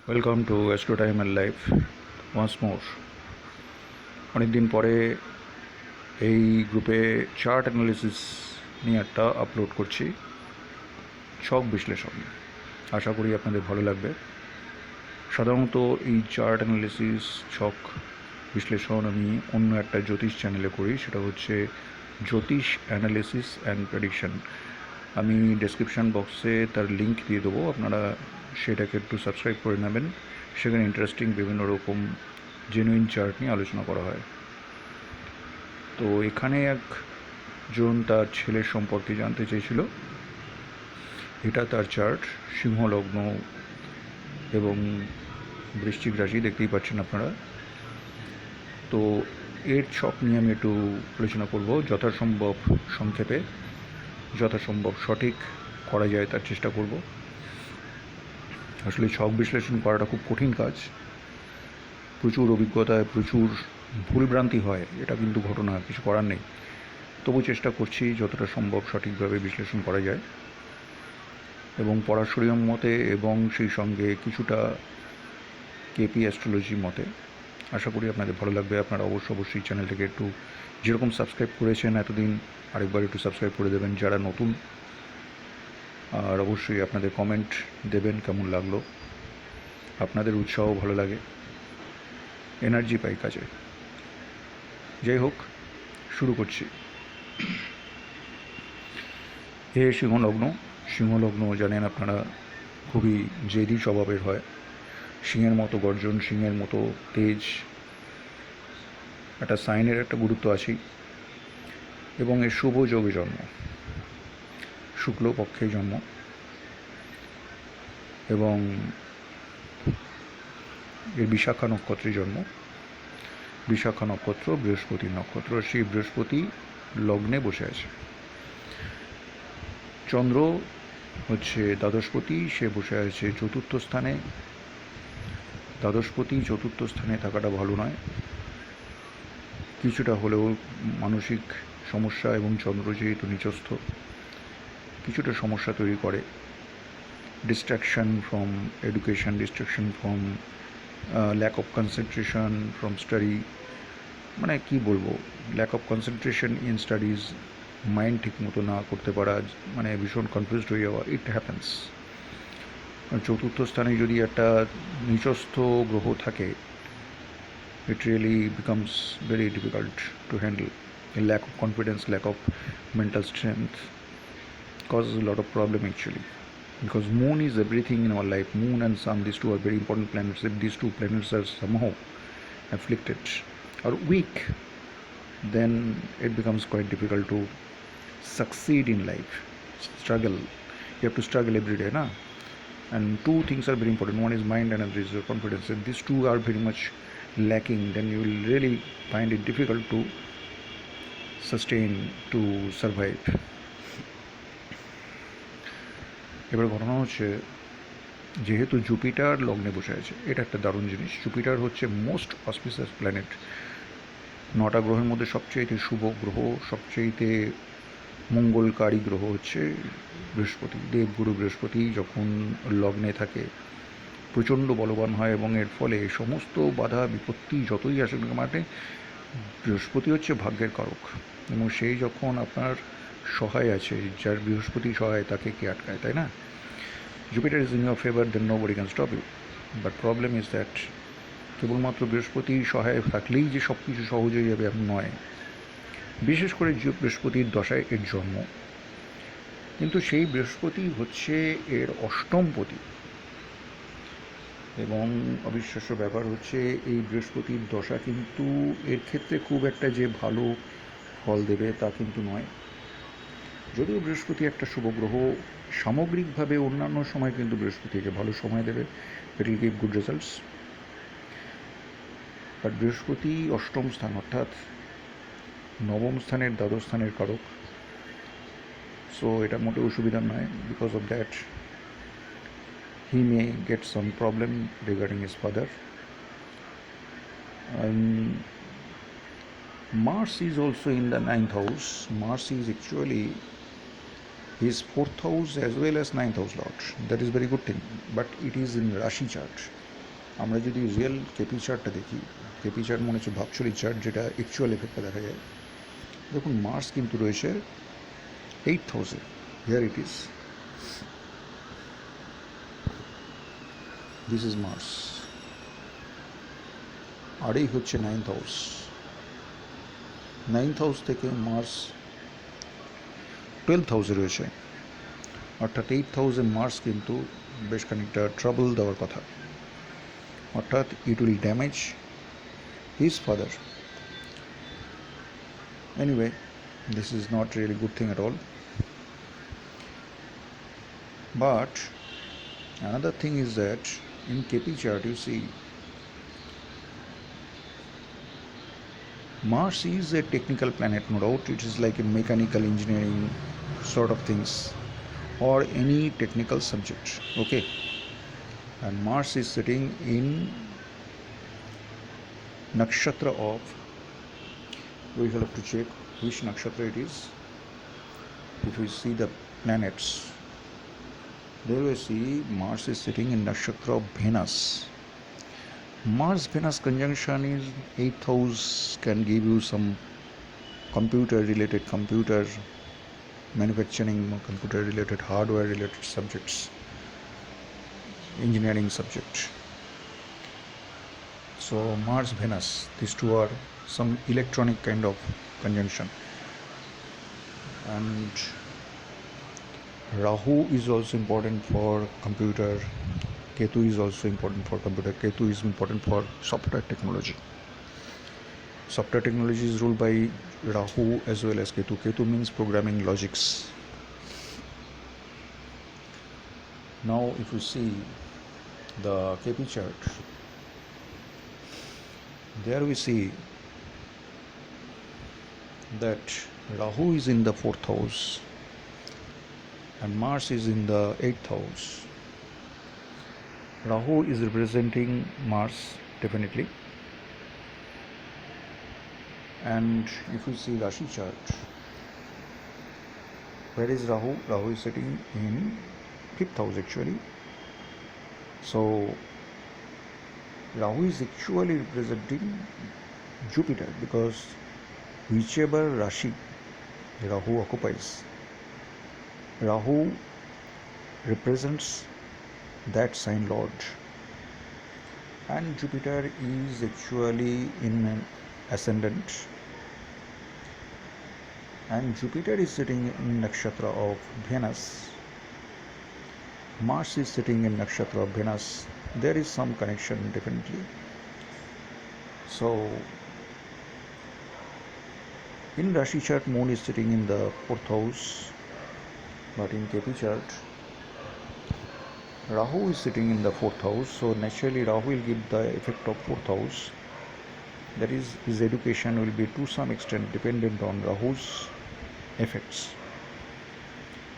Welcome to astro time and life once more. অনেক দিন পরে এই গ্রুপে চার্ট অ্যানালিসিস নিয়ে একটা আপলোড করছি, ছক বিশ্লেষণ। আশা করি আপনাদের ভালো লাগবে। সাধারণত এই চার্ট অ্যানালিসিস, ছক বিশ্লেষণ আমি অন্য একটা জ্যোতিষ চ্যানেলে করি, সেটা হচ্ছে জ্যোতিষ অ্যানালিসিস অ্যান্ড প্রেডিকশন। আমি ডেসক্রিপশান বক্সে তার লিঙ্ক দিয়ে দেবো, আপনারা সেটাকে একটু সাবস্ক্রাইব করে নেবেন। সেখানে ইন্টারেস্টিং বিভিন্ন রকম জেনুইন চার্ট নিয়ে আলোচনা করা হয়। তো এখানে একজন তার ছেলের সম্পর্কে জানতে চেয়েছিল। এটা তার চার্ট, সিংহ লগ্ন এবং বৃশ্চিক রাশি, দেখতেই পাচ্ছেন আপনারা। তো এর ছক নিয়ে আমি একটু আলোচনা করব, যথাসম্ভব সংক্ষেপে, যথাসম্ভব সঠিক করা যায় তার চেষ্টা করব। আসলে ছক বিশ্লেষণ করাটা খুব কঠিন কাজ, প্রচুর অভিজ্ঞতায় প্রচুর ভুলভ্রান্তি হয়, এটা কিন্তু ঘটনা, কিছু করার নেই। তবু চেষ্টা করছি যতটা সম্ভব সঠিকভাবে বিশ্লেষণ করা যায়, এবং পরাশরীয় মতে এবং সেই সঙ্গে কিছুটা কেপি অ্যাস্ট্রোলজি মতে। আশা করি আপনাদের ভালো লাগবে। আপনারা অবশ্যই চ্যানেলটাকে একটু, যেরকম সাবস্ক্রাইব করেছেন এতদিন, আরেকবার একটু সাবস্ক্রাইব করে দেবেন যারা নতুন। আর অবশ্যই আপনাদের কমেন্ট দেবেন কেমন লাগলো। আপনাদের উৎসাহ ভালো লাগে, এনার্জি পাই কাজে। যাই হোক, শুরু করছি। হে সিংহলগ্ন। সিংহলগ্ন জানেন আপনারা খুবই জেদি স্বভাবের হয়, সিংহের মতো গর্জন, সিংহের মতো তেজ, একটা সাইনের একটা গুরুত্ব আছেই। এবং এর শুভ যোগে জন্ম, শুক্লপক্ষে জন্ম, এবং এর বিশাখা নক্ষত্রে জন্ম। বিশাখা নক্ষত্র বৃহস্পতির নক্ষত্র, সেই বৃহস্পতি লগ্নে বসে আছে। চন্দ্র হচ্ছে দ্বাদশপতি, সে বসে আছে চতুর্থ স্থানে। দ্বাদশপতি চতুর্থ স্থানে থাকাটা ভালো নয়, কিছুটা হলেও মানসিক সমস্যা, এবং চন্দ্র যেহেতু নিচস্থ, কিছুটা সমস্যা তৈরি করে। Distraction from education, distraction from lack of concentration from study, মানে কি বলবো, lack of concentration in studies, mind ঠিক মতো না করতে পারা, মানে ভীষণ কনফিউজড হয়ে যাওয়া, ইট হ্যাপেন্স। চতুর্থ স্থানে যদি একটা নিচস্থ গ্রহ থাকে, it really becomes very difficult to handle. A lack of confidence, lack of mental strength causes a lot of problem actually, because moon is everything in our life. Moon and sun, these two are very important planets. If these two planets are somehow afflicted or weak, then it becomes quite difficult to succeed in life. Struggle, you have to struggle every day, na? And two things are very important. One is mind and another is your confidence. If these two are very much lacking, then you will really find it difficult to sustain, to survive. এবার ঘটনা হচ্ছে, যেহেতু Jupiter লগ্নে বসে আছে, এটা একটা দারুণ জিনিস। জুপিটার হচ্ছে মোস্ট অসপিসিয়াস প্ল্যানেট। 9টা গ্রহের মধ্যে সবচেয়ে শুভ গ্রহ, সবচেয়ে মঙ্গলকারী গ্রহ হচ্ছে বৃহস্পতি। দেবগুরু বৃহস্পতি যখন লগ্নে থাকে প্রচণ্ড বলবান হয়, এবং এর ফলে সমস্ত বাধা বিপত্তি যতই আসুক না, মানে বৃহস্পতি হচ্ছে ভাগ্যের কারক, এবং সেই যখন আপনার সহায় আছে, যার বৃহস্পতি সহায়, তাকে কে আটকায়, তাই না? Jupiter is in your favour, then nobody can stop you. But problem is that কেবলমাত্র বৃহস্পতি সহায় থাকলেই যে সব কিছু সহজ হয়ে যাবে এমন নয়। বিশেষ করে যে বৃহস্পতির দশায় এর জন্ম, কিন্তু সেই বৃহস্পতি হচ্ছে এর অষ্টমপতি। এবং অবিশ্বাস্য ব্যাপার হচ্ছে, এই বৃহস্পতির দশা কিন্তু এর ক্ষেত্রে খুব একটা যে ভালো ফল দেবে তা কিন্তু নয়। যদিও বৃহস্পতি একটা শুভ গ্রহ, সামগ্রিকভাবে অন্যান্য সময় কিন্তু বৃহস্পতিকে ভালো সময় দেবে, it will give good results. But বৃহস্পতি অষ্টম স্থান, অর্থাৎ নবম স্থানের দ্বাদশ স্থানের কারক। সো এটা মোটেও অসুবিধা নয়। Because of that he may get some problem regarding his father. Mars is also in the 9th house. Mars is actually his 4th house as well as 9th house lord. That is very good thing, but it is in Rashi chart. আমরা যদি real KP চার্টটা দেখি, KP chart মনে হচ্ছে virtually chart, যেটা actual এফেক্টটা দেখা যায়। দেখুন মার্স কিন্তু রয়েছে 8,000, here it is, this is Mars. আর এই হচ্ছে 9th হাউস, 9th হাউস থেকে মার্স 12th হাউসে রয়েছে, অর্থাৎ 8th হাউসে মার্স কিন্তু বেশ খানিকটা ট্রাবল দেওয়ার কথা, অর্থাৎ it will damage his father. Anyway, this is not really good thing at all. But another thing is that in KP chart you see Mars is a technical planet, no doubt. It is like a mechanical engineering sort of things or any technical subject. Okay, and Mars is sitting in nakshatra of, we shall have to check which nakshatra it is. If we see the planets, there we see Mars is sitting in nakshatra of Venus. Mars Venus conjunction is 8th house, can give you some computer related, computer manufacturing, computer related, hardware related subjects, engineering subject. So Mars Venus, these two are some electronic kind of conjunction. And Rahu is also important for computer, Ketu is also important for computer, Ketu is important for software technology. Software technology is ruled by Rahu as well as Ketu. Ketu means programming logics. Now if you see the KP chart, there we see that Rahu is in the 4th house and Mars is in the 8th house. Rahu is representing Mars definitely, and if you see Rashi chart, where is Rahu? Rahu is sitting in 5th house actually. So Rahu is actually representing Jupiter, because whichever Rashi Rahu occupies, Rahu represents that sign lord, and Jupiter is actually in an ascendant, and Jupiter is sitting in nakshatra of Venus. Mars is sitting in nakshatra of Venus. There is some connection definitely. So in Rashi chart, Moon is sitting in the 4th house, but in KP chart Rahu is sitting in the 4th house. So naturally Rahu will give the effect of 4th house, that is his education will be to some extent dependent on Rahu's effects.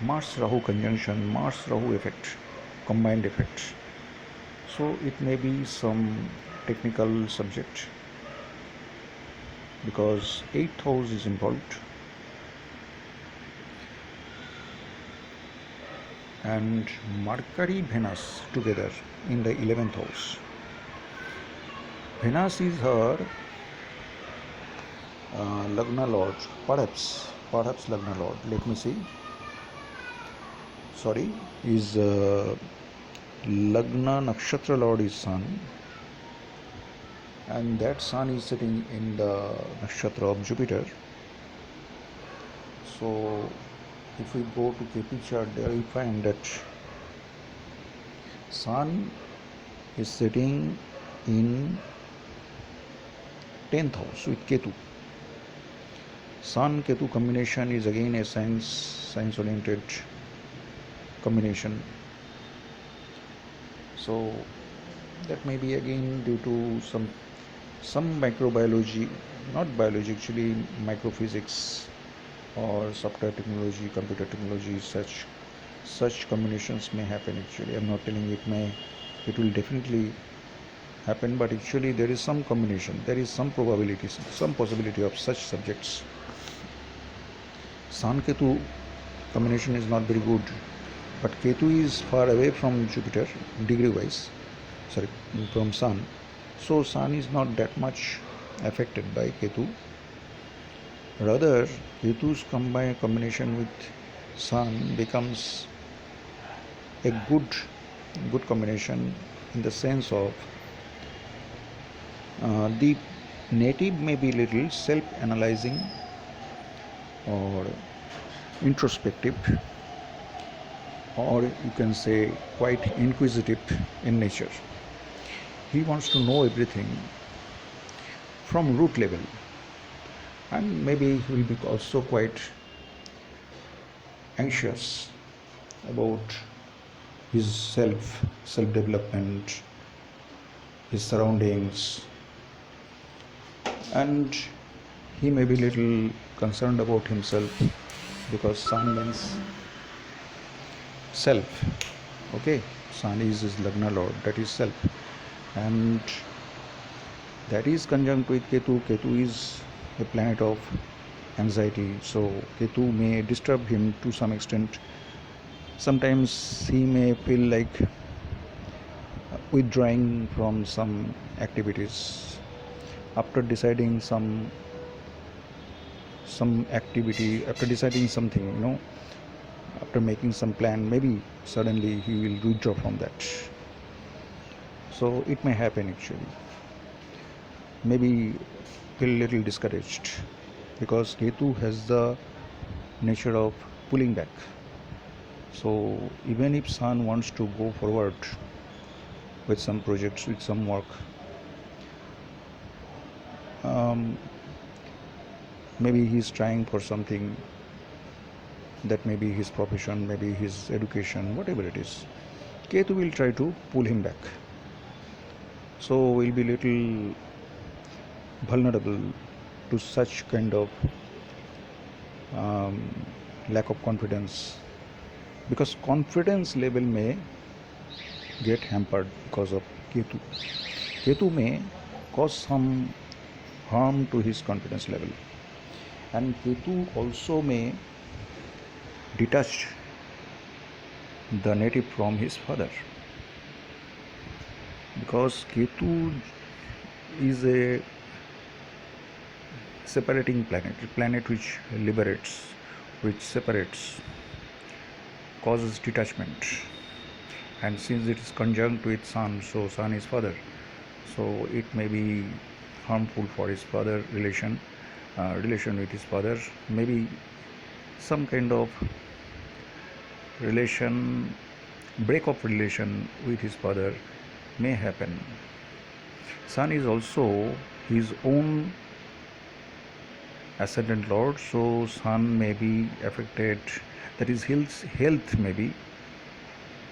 Mars Rahu conjunction, Mars Rahu effect, combined effect. So it may be some technical subject, because 8th house is involved, and Mercury Venus together in the 11th house. Venus is her Lagna Lord, perhaps Lagna Lord. Let me see. Sorry, is Lagna Nakshatra Lord is Sun, and that Sun is sitting in the Nakshatra of Jupiter. So if we go to KP chart, there we find that Sun is sitting in 10th house with Ketu. Sun Ketu combination is again a science oriented combination. So that may be again due to some microbiology, not biology actually, microphysics or software technology, computer technology, such combinations may happen actually. I'm not telling it will definitely happen, but actually there is some combination, there is some probability, some possibility of such subjects. Sun Ketu combination is not very good, but Ketu is far away from Jupiter degree wise, sorry, from Sun. So Sun is not that much affected by Ketu. Rather, Ketu's combination with Sun becomes a good combination in the sense of the native may be little self-analyzing or introspective, or you can say quite inquisitive in nature. He wants to know everything from root level, and maybe he will be also quite anxious about his self development, his surroundings, and he may be little concerned about himself because Sun means self. Okay, Sun is his Lagna Lord, that is self, and that is conjunct with Ketu. Ketu is a planet of anxiety, so Ketu may disturb him to some extent. Sometimes he may feel like withdrawing from some activities after deciding some activity, after deciding something, after making some plan, maybe suddenly he will withdraw from that. So it may happen actually. Maybe feel a little discouraged because Ketu has the nature of pulling back. So even if Sun wants to go forward with some projects, with some work, maybe he's trying for something that may be his profession, maybe his education, whatever it is, Ketu will try to pull him back. So we'll be little vulnerable to such kind of lack of confidence, because confidence level may get hampered because of Ketu. Ketu may cause some harm to his confidence level, and Ketu also may detach the native from his father, because Ketu is a separating planet, a planet which liberates, which separates, causes detachment. And since it is conjunct with Sun, so Sun is father, so it may be harmful for his father relation with his father. Maybe some kind of break of relation with his father may happen. Sun is also his own ascendant lord, so Sun may be affected, that is health may be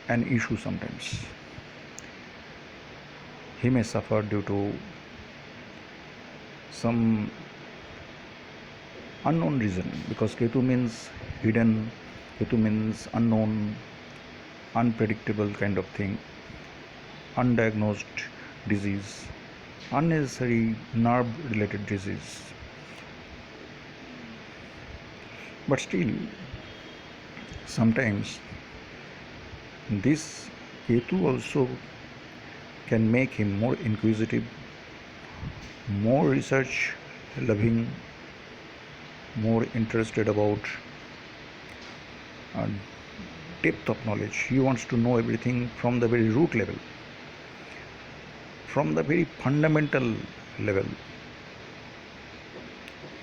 an issue sometimes. He may suffer due to some unknown reason, because Ketu means hidden, Ketu means unknown, unpredictable kind of thing, undiagnosed disease, unnecessary nerve related disease. But still, sometimes this Ketu also can make him more inquisitive, more research loving, more interested about depth of knowledge. He wants to know everything from the very root level, from the very fundamental level.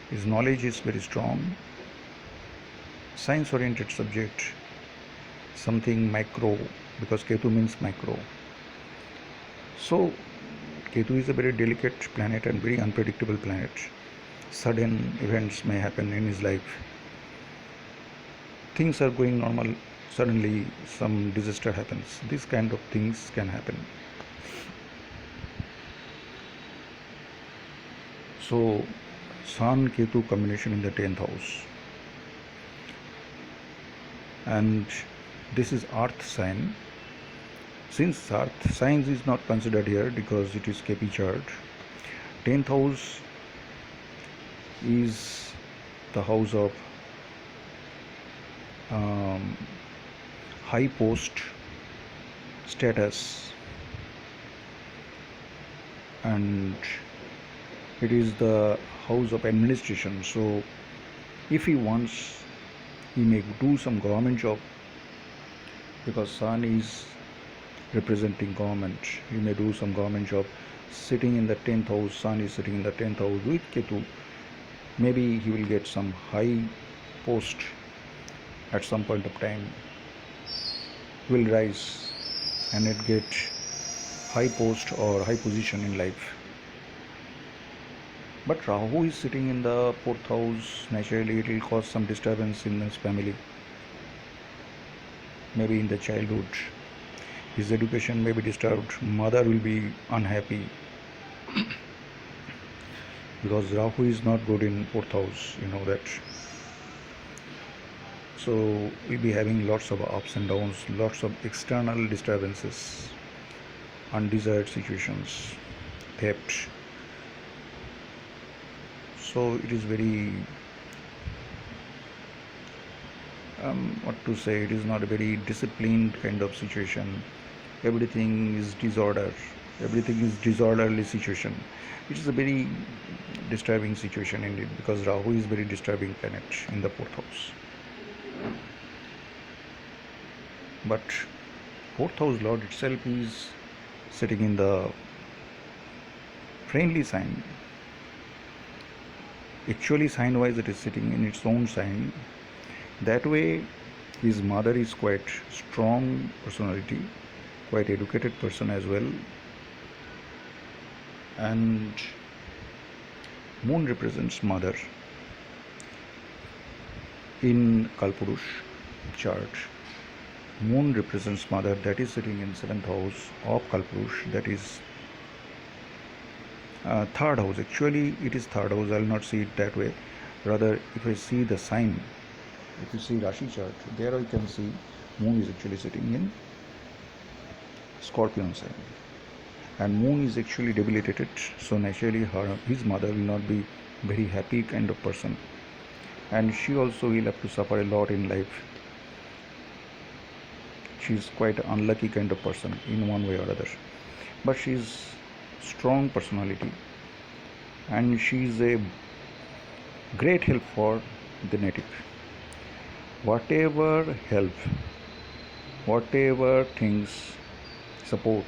His knowledge is very strong, science oriented subject, something micro, because Ketu means micro. So Ketu is a very delicate planet and very unpredictable planet. Sudden events may happen in his life. Things are going normal, suddenly some disaster happens. These kind of things can happen. So Sun Ketu combination in the 10th house, and this is earth sign. Since earth signs is not considered here because it is KP chart, 10th house is the house of high post, status, and it is the house of administration. So if he wants, he may do some government job, because Sun is representing government. He may do some government job. Sitting in the 10th house, Sun is sitting in the 10th house with Ketu. Maybe he will get some high post at some point of time. He will rise and it get high post or high position in life. But Rahu is sitting in the 4th house. Naturally, it will cause some disturbance in his family. Maybe in the childhood, his education may be disturbed. Mother will be unhappy because Rahu is not good in 4th house. You know that. So we'll be having lots of ups and downs, lots of external disturbances, undesired situations, theft. So it is very, what to say, it is not a very disciplined kind of situation. Everything is disorder. Everything is disorderly situation. It is a very disturbing situation indeed, because Rahu is very disturbing planet in the 4th house. But 4th house Lord itself is sitting in the friendly sign. Actually, sign wise, it is sitting in its own sign. That way, his mother is quite strong personality, quite educated person as well. And Moon represents mother in Kalpurush chart. Moon represents mother, that is sitting in 7th house of Kalpurush, that is 3rd house. Actually, it is 3rd house. I will not see it that way. Rather, if I see the sign, if you see Rashi chart, there I can see Moon is actually sitting in Scorpion sign, and Moon is actually debilitated. So naturally, his mother will not be very happy kind of person, and she also will have to suffer a lot in life. She is quite an unlucky kind of person in one way or other, but she is strong personality, and she is a great help for the native. Whatever help, whatever things, support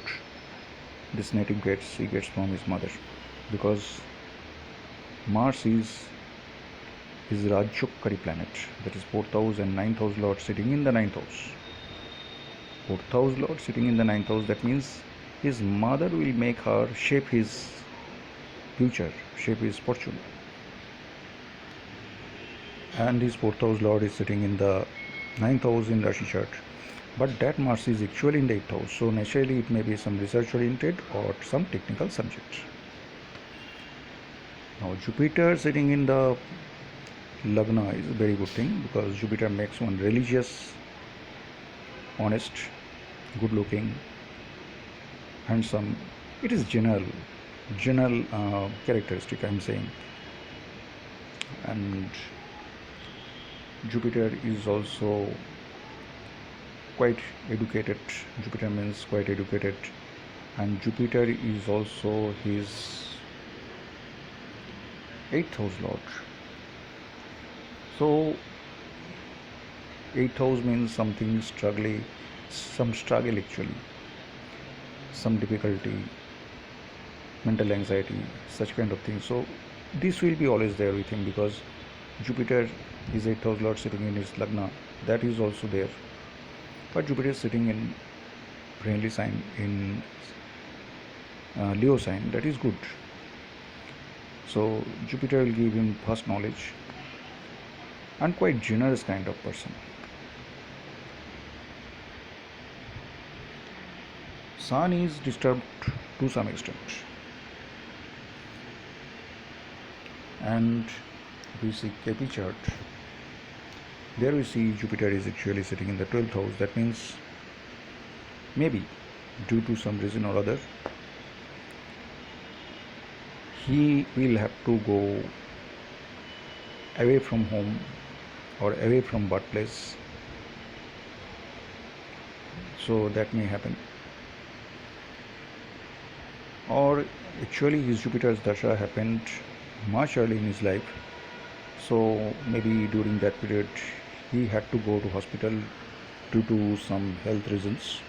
this native gets, he gets from his mother, because Mars is his Rajyokari planet, that is 4th house and 9th house Lord sitting in the 9th house. 4th house Lord sitting in the 9th house, that means his mother will make her shape his future, shape his fortune. And his 4th house Lord is sitting in the 9th house in Rashi chart. But that Mars is actually in the 8th house. So naturally it may be some research oriented or some technical subject. Now Jupiter sitting in the Lagna is a very good thing, because Jupiter makes one religious, honest, good looking, handsome. It is general characteristic I am saying. And Jupiter is also quite educated. Jupiter means quite educated, and Jupiter is also his 8th house Lord. So 8th house means something struggling, some struggle actually, some difficulty, mental anxiety, such kind of things. So this will be always there with him, because Jupiter is 8th house Lord sitting in his Lagna, that is also there. But Jupiter is sitting in friendly sign in Leo sign, that is good. So Jupiter will give him first knowledge, and quite generous kind of person. Sun is disturbed to some extent, and if we see KP chart, there we see Jupiter is actually sitting in the 12th house. That means maybe due to some reason or other, he will have to go away from home or away from birthplace. So that may happen. or actually his Jupiter's dasha happened much early in his life, so maybe during that period he had to go to hospital due to some health reasons.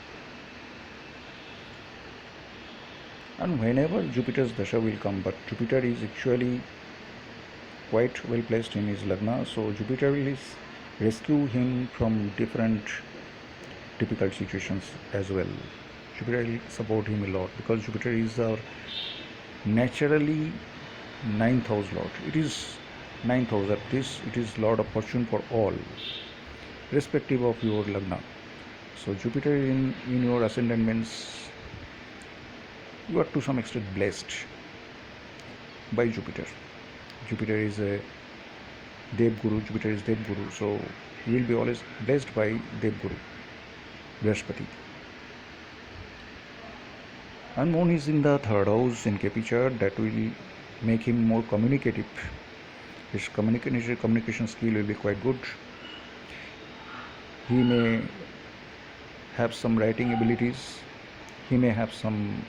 And whenever Jupiter's dasha will come, but Jupiter is actually quite well placed in his lagna, so Jupiter will rescue him from different difficult situations as well. Jupiter will support him a lot because Jupiter is our naturally ninth house lord. It is ninth house, that is, it is lord of fortune for all, irrespective of your lagna. So Jupiter in your ascendant means you are to some extent blessed by Jupiter. Jupiter is a Dev Guru, Jupiter is Dev Guru, so you will be always blessed by Dev Guru, Brihaspati. And Moon is in the third house in KP chart, that will make him more communicative. His communication skill will be quite good. He may have some writing abilities. He may have some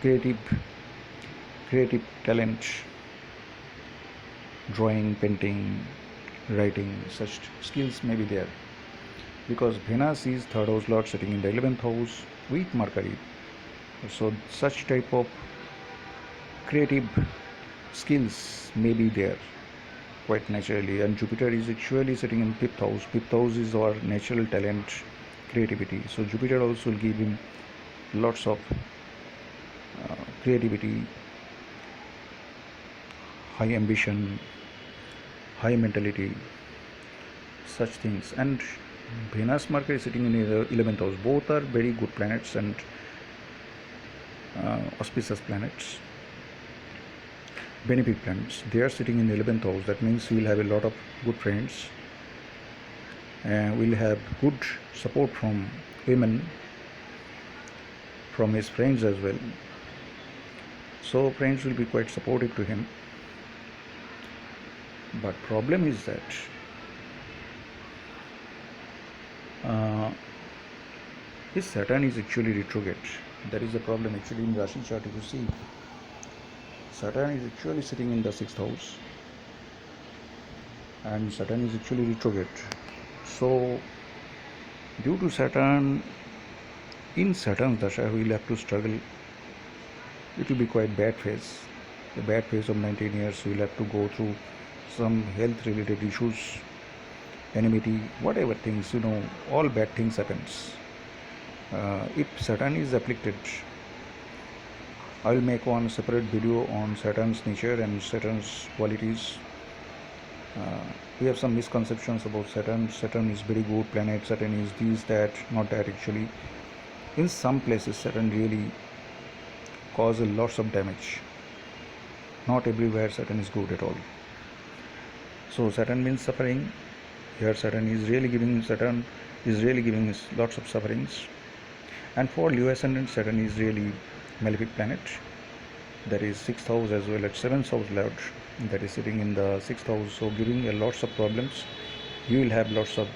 creative talent, drawing, painting, writing. Such skills may be there because Venus is third house lord sitting in the 11th house with Mercury. So such type of creative skills may be there quite naturally. And Jupiter is actually sitting in 5th house. 5th house is our natural talent, creativity. So Jupiter also will give him lots of creativity, high ambition, high mentality, such things. And Venus, Mercury sitting in the 11th house, both are very good planets and auspicious planets, benefic planets. They are sitting in the 11th house. That means we will have a lot of good friends, and we will have good support from women, from his friends as well. So friends will be quite supportive to him. But problem is that his Saturn is actually retrograde. That is the problem actually in Rashi chart. If you see, Saturn is actually sitting in the 6th house and Saturn is actually retrograde. So due to Saturn, in Saturn's dasha we will have to struggle. It will be quite bad phase, a bad phase of 19 years. We will have to go through some health related issues, enmity, whatever things, all bad things happens. If Saturn is afflicted, I will make one separate video on Saturn's nature and Saturn's qualities. We have some misconceptions about Saturn. Saturn is very good planet, Saturn is this, that, not that actually. In some places Saturn really causes lots of damage. Not everywhere Saturn is good at all. So Saturn means suffering. Here Saturn is really giving us lots of sufferings. And for Leo ascendant, Saturn is really malefic planet. That is 6th house as well as 7th house lord. That is sitting in the 6th house, so giving a lots of problems. You will have lots of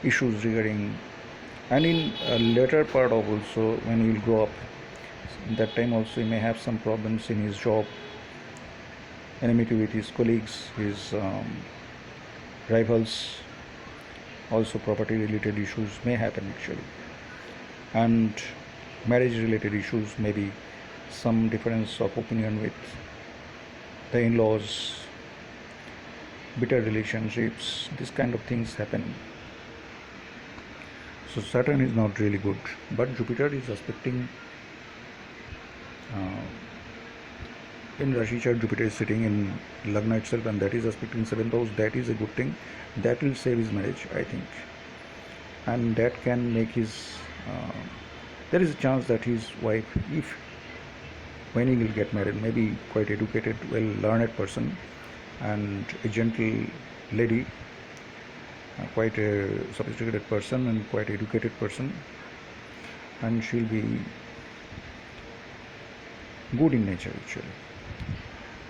issues regarding, and in a later part of also when you will grow up, that time also he may have some problems in his job, enmity with his colleagues, his rivals. Also property related issues may happen actually, and marriage related issues, maybe some difference of opinion with the in-laws, bitter relationships, this kind of things happen. So Saturn is not really good, but Jupiter is aspecting in Rashi chart. Jupiter is sitting in Lagna itself, and that is aspecting 7th house. That is a good thing. That will save his marriage, I think, and that can make his there is a chance that his wife, if when he will get married, maybe quite educated, well learned person and a gentle lady, quite a sophisticated person and quite educated person, and she'll be good in nature actually.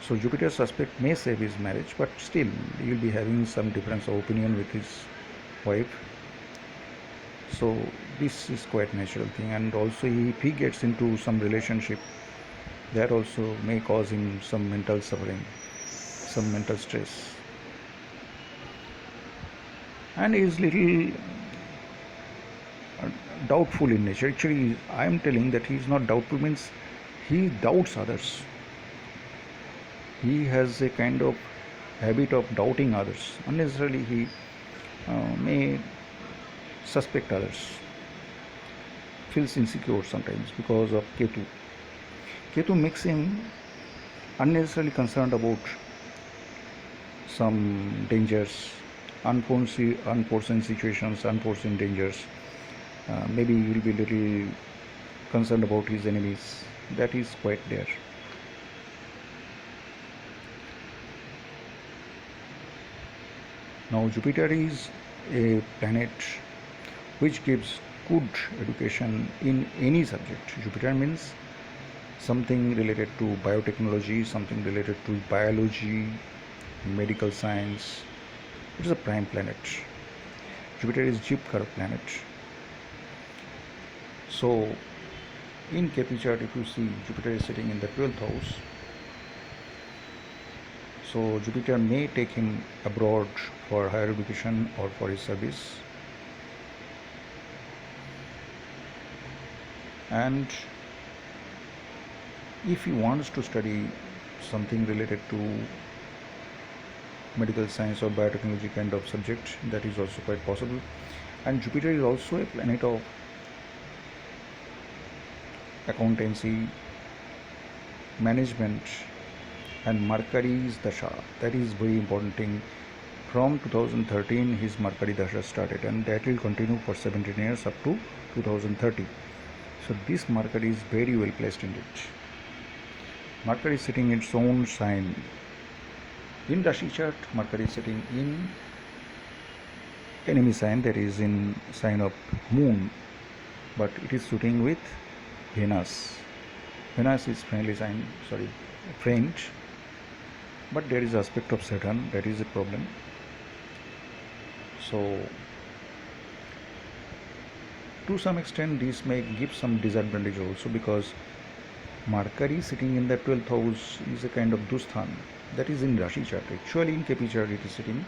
So Jupiter's aspect may save his marriage, but still he will be having some difference of opinion with his wife. So this is quite natural thing. And also if he gets into some relationship, that also may cause him some mental suffering, some mental stress, and is little uh, doubtful in nature. Actually, I am telling that he is not doubtful, means he doubts others. He has a kind of habit of doubting others. Unnecessarily, he may suspect others, feels insecure sometimes because of Ketu. Ketu makes him unnecessarily concerned about some dangers, unforeseen situations, unforeseen dangers. Maybe he will be little concerned about his enemies. That is quite there. Now Jupiter is a planet which gives good education in any subject. Jupiter means something related to biotechnology, something related to biology, medical science. It is a prime planet. Jupiter is Jipkar planet. So in KP chart, if you see Jupiter is sitting in the 12th house, so Jupiter may take him abroad for higher education or for his service. And if he wants to study something related to medical science or biotechnology kind of subject, that is also quite possible. And Jupiter is also a planet of accountancy, management, and Mercury's dasha. That is very important thing. From 2013 his Mercury dasha started, and that will continue for 17 years up to 2030. So this Mercury is very well placed in it. Mercury is sitting in its own sign. In Rashi chart, Mercury is sitting in enemy sign, that is in sign of moon, but it is sitting with Venus. Venus is friendly sign, friend, but there is aspect of Saturn, that is a problem. So to some extent this may give some disadvantage also, because Mercury sitting in the 12th house is a kind of Dusthan, that is in Rashi chart. Actually in KP chart it is sitting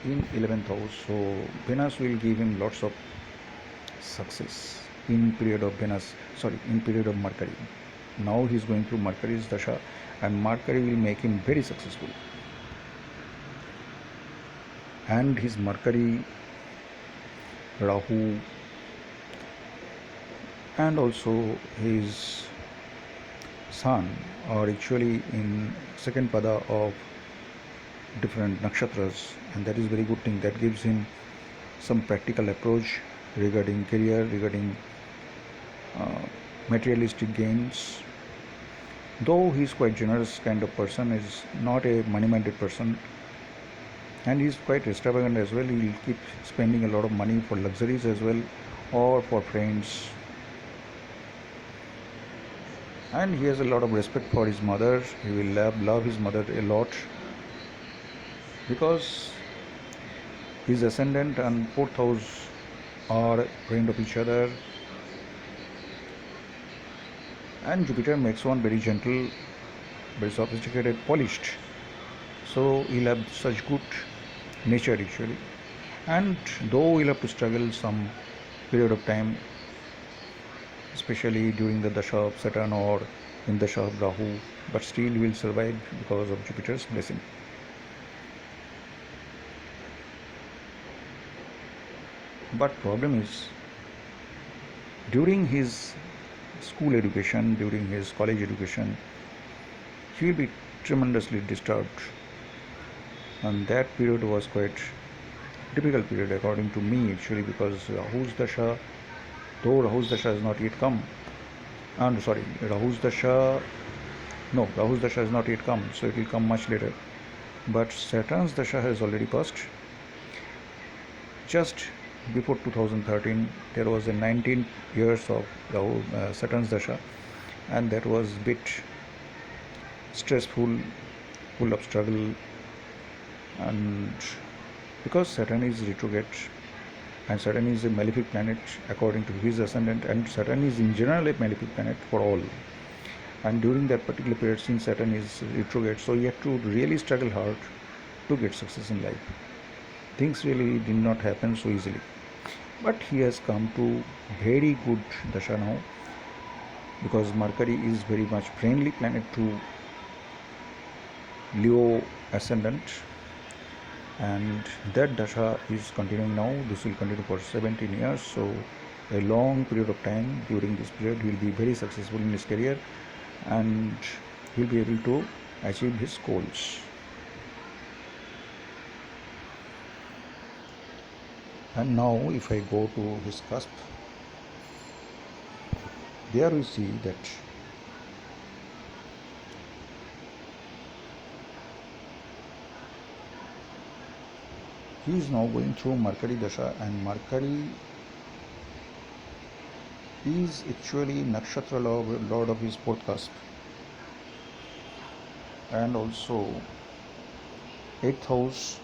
in 11th house. So Venus will give him lots of success in period of Mercury. Now he is going through Mercury's dasha, and Mercury will make him very successful. And his Mercury, Rahu, and also his Sun are actually in second pada of different nakshatras, and that is very good thing. That gives him some practical approach regarding career, regarding materialistic gains. Though he is quite generous kind of person, is not a money-minded person, and he is quite extravagant as well. He will keep spending a lot of money for luxuries as well, or for friends. And he has a lot of respect for his mother. He will love his mother a lot, because his ascendant and 4th house are friend of each other. And Jupiter makes one very gentle, very sophisticated, polished. So he'll have such good nature actually. And though he'll have to struggle some period of time, especially during the dasha of Saturn or in the dasha of Rahu, but still he will survive because of Jupiter's blessing. But problem is, during his school education, during his college education, he will be tremendously disturbed, and that period was quite difficult period according to me actually, because Rahu's dasha, though Rahu's dasha has not yet come, Rahu's dasha has not yet come, so it will come much later. But Saturn's dasha has already passed. Just before 2013 there was a 19 years of Saturn's dasha, and that was a bit stressful, full of struggle, and because Saturn is retrograde, and Saturn is a malefic planet according to his ascendant, and Saturn is in general a malefic planet for all. And during that particular period, since Saturn is retrograde, so he had to really struggle hard to get success in life. Things really did not happen so easily, but he has come to very good dasha now, because Mercury is very much friendly planet to Leo ascendant, and that dasha is continuing now. This will continue for 17 years, so a long period of time. During this period he will be very successful in his career, and he will be able to achieve his goals. And now if I go to his cusp, there we see that he is now going through Mercury dasha, and Mercury is actually nakshatra lord of his fourth cusp, and also 8th house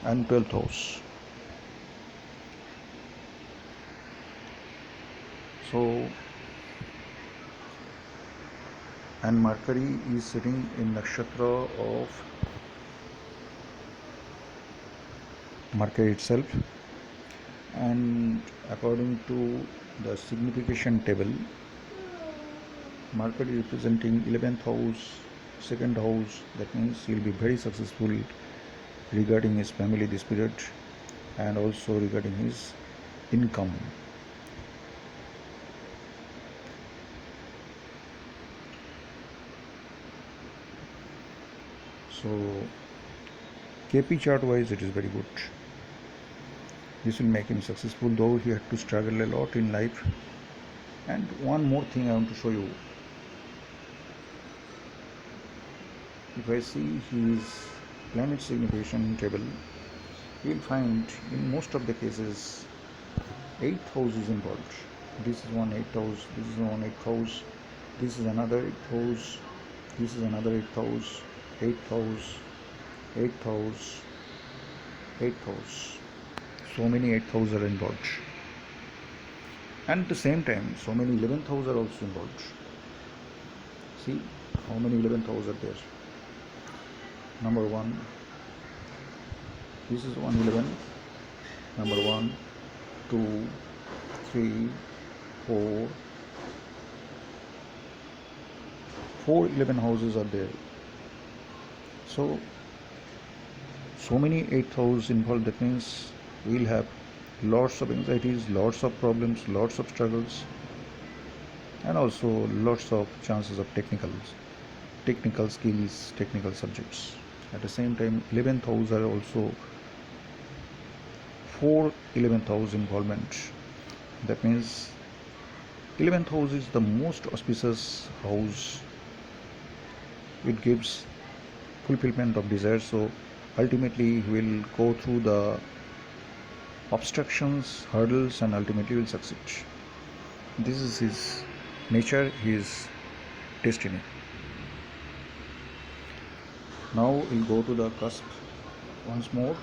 and 12th house. So, and Mercury is sitting in nakshatra of Mercury itself, and according to the signification table, Mercury representing 11th house, 2nd house, that means he will be very successful regarding his family this period, and also regarding his income. So KP chart wise it is very good. This will make him successful, though he had to struggle a lot in life. And one more thing I want to show you. If I see his planet signification table, you will find in most of the cases 8th house is involved. This is one 8th house, this is one 8th house, this is another 8th house, this is another 8th house, 8th house, 8th house, 8th house. So many 8th house are involved. And at the same time, so many 11th house are also involved. See how many 11th house are there. Number 1, this is 111, number 1, 2, 3, 4, 11 houses are there. So many 8th house involved, that means we will have lots of anxieties, lots of problems, lots of struggles, and also lots of chances of technical skills, technical subjects. At the same time, 11th house are also 4 11th house involvement. That means 11th house is the most auspicious house. It gives fulfillment of desires, so ultimately he will go through the obstructions, hurdles, and ultimately will succeed. This is his nature, his destiny. Now we'll go to the cusp once more.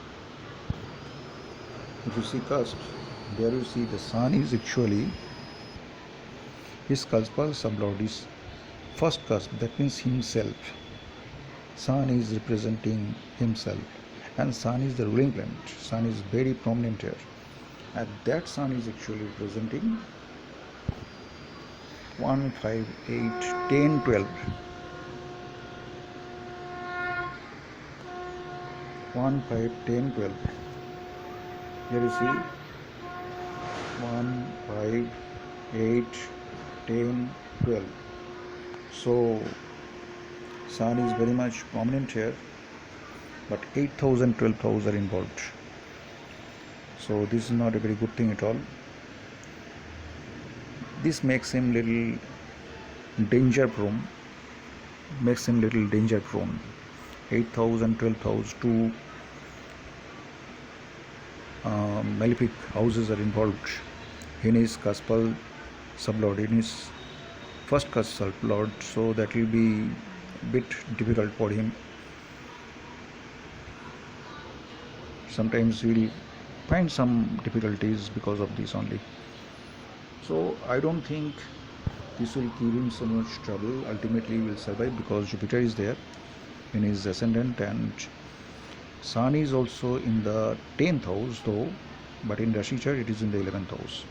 If you see cusp, there you see the sun is actually his cuspal sublord is first cusp, that means himself. Sun is representing himself, and sun is the ruling planet. Sun is very prominent here, and that sun is actually representing 1, 5, 8, 10, 12. 1, 5, 10, 12. Here you see 1, 5, 8, 10, 12. So sun is very much prominent here, but 8th and 12th are involved. So this is not a very good thing at all. This makes him little danger prone. 8th and 12th house, two malefic houses are involved in his cuspal sublord, in his first cusp sublord, so that will be a bit difficult for him. Sometimes he will find some difficulties because of this only. So I don't think this will give him so much trouble. Ultimately, he will survive because Jupiter is there in his ascendant, and Sun is also in the 10th house, though, but in Rashi chart it is in the 11th house.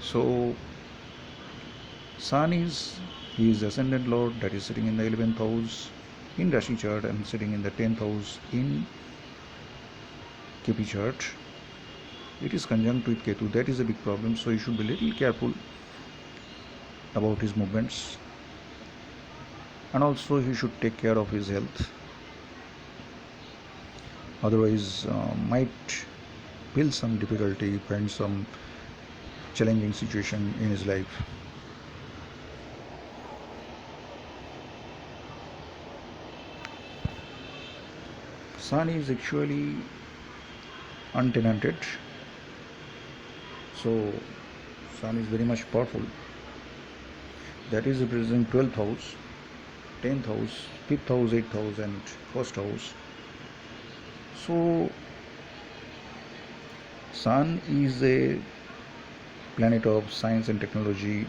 So Sun is his ascendant lord, that is sitting in the 11th house in Rashi chart and sitting in the 10th house in KP chart. It is conjunct with Ketu. That is a big problem, so you should be little careful about his movements, and also he should take care of his health, otherwise might feel some difficulty, find some challenging situation in his life. Sun is actually untenanted, so Sun is very much powerful. That is representing 12th house, 10th house, 5th house, 8th house and 1st house. So Sun is a planet of science and technology,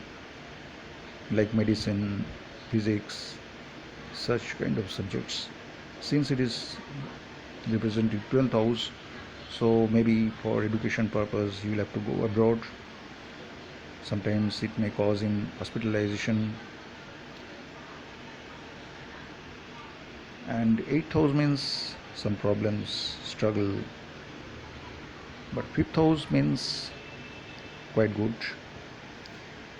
like medicine, physics, such kind of subjects. Since it is representing 12th house, so maybe for education purpose you will have to go abroad. Sometimes it may cause him hospitalization. And 8th house means some problems, struggle, but 5th house means quite good.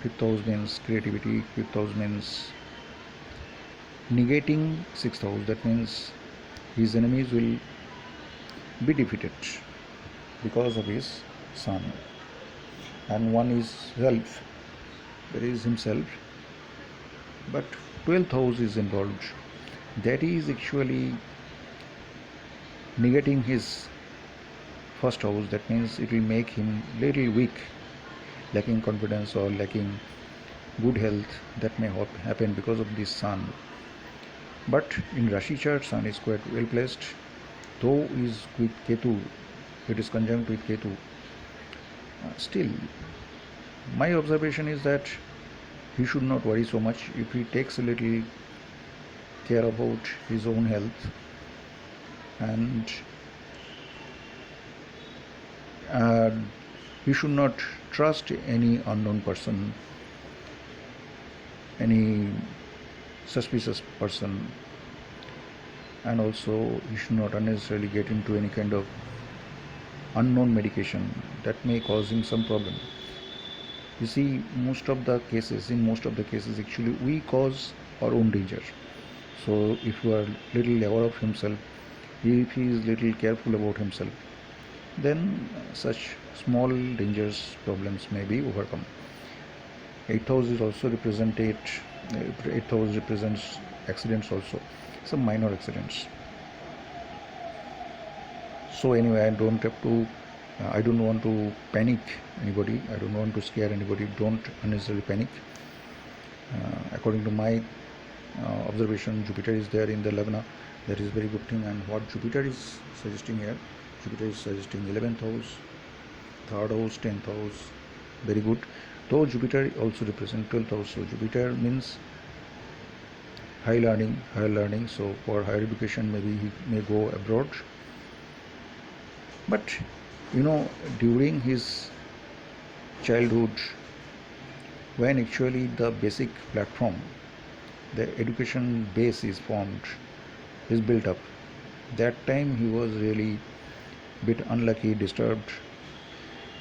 5th house means creativity. 5th house means negating 6th house. That means his enemies will be defeated because of his Sun. And one is self, that is himself, but 12th house is involved. That is actually negating his 1st house. That means it will make him little weak, lacking confidence or lacking good health. That may happen because of this Sun. But in Rashi chart, Sun is quite well placed, though is with Ketu, it is conjunct with Ketu. Still, my observation is that he should not worry so much if he takes a little care about his own health, and he should not trust any unknown person, any suspicious person, and also he should not unnecessarily get into any kind of unknown medication that may cause him some problem. You see, in most of the cases actually we cause our own danger. So if you are little aware of himself, if he is little careful about himself, then such small dangerous problems may be overcome. 8th house is also represented. 8th house represents accidents also, some minor accidents. So anyway, I don't want to panic anybody. I don't want to scare anybody. Don't unnecessarily panic. According to my observation, Jupiter is there in the Lagna. That is very good thing. And what Jupiter is suggesting here, Jupiter is suggesting 11th house, 3rd house, 10th house. Very good. Though Jupiter also represents 12th house. So Jupiter means higher learning. So for higher education, maybe he may go abroad. But during his childhood, when actually the basic platform, the education base is formed, is built up, that time he was really bit unlucky, disturbed.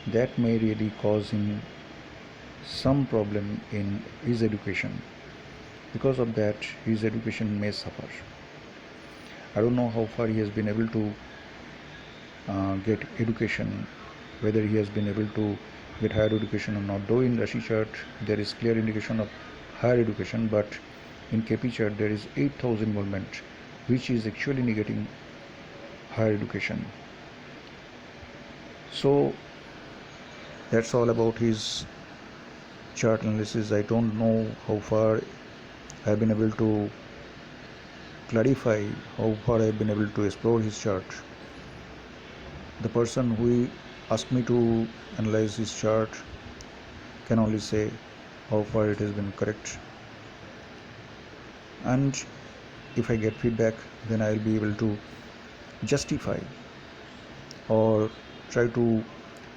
That may really cause him some problem in his education. Because of that, his education may suffer. I don't know how far he has been able to get education, whether he has been able to get higher education or not. Though in Rashi chart there is clear indication of higher education, but in KP chart there is 8th house involvement, which is actually negating higher education. So that's all about his chart analysis. I don't know how far I have been able to clarify, how far I have been able to explore his chart. The person who asked me to analyze this chart can only say how far it has been correct, and if I get feedback, then I'll be able to justify or try to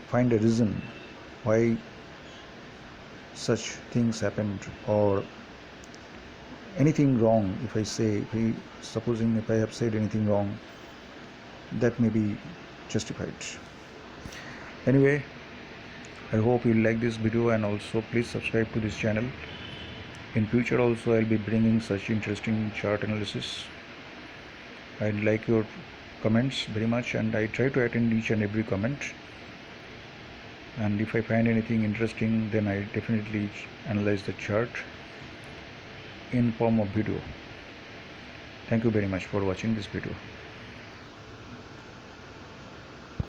find a reason why such things happened, or anything wrong. If I say, supposing if I have said anything wrong, that may be justified. Anyway, I hope you like this video, and also please subscribe to this channel. In future also I'll be bringing such interesting chart analysis. I'd like your comments very much, and I try to attend each and every comment, and if I find anything interesting, then I definitely analyze the chart in form of video. Thank you very much for watching this video.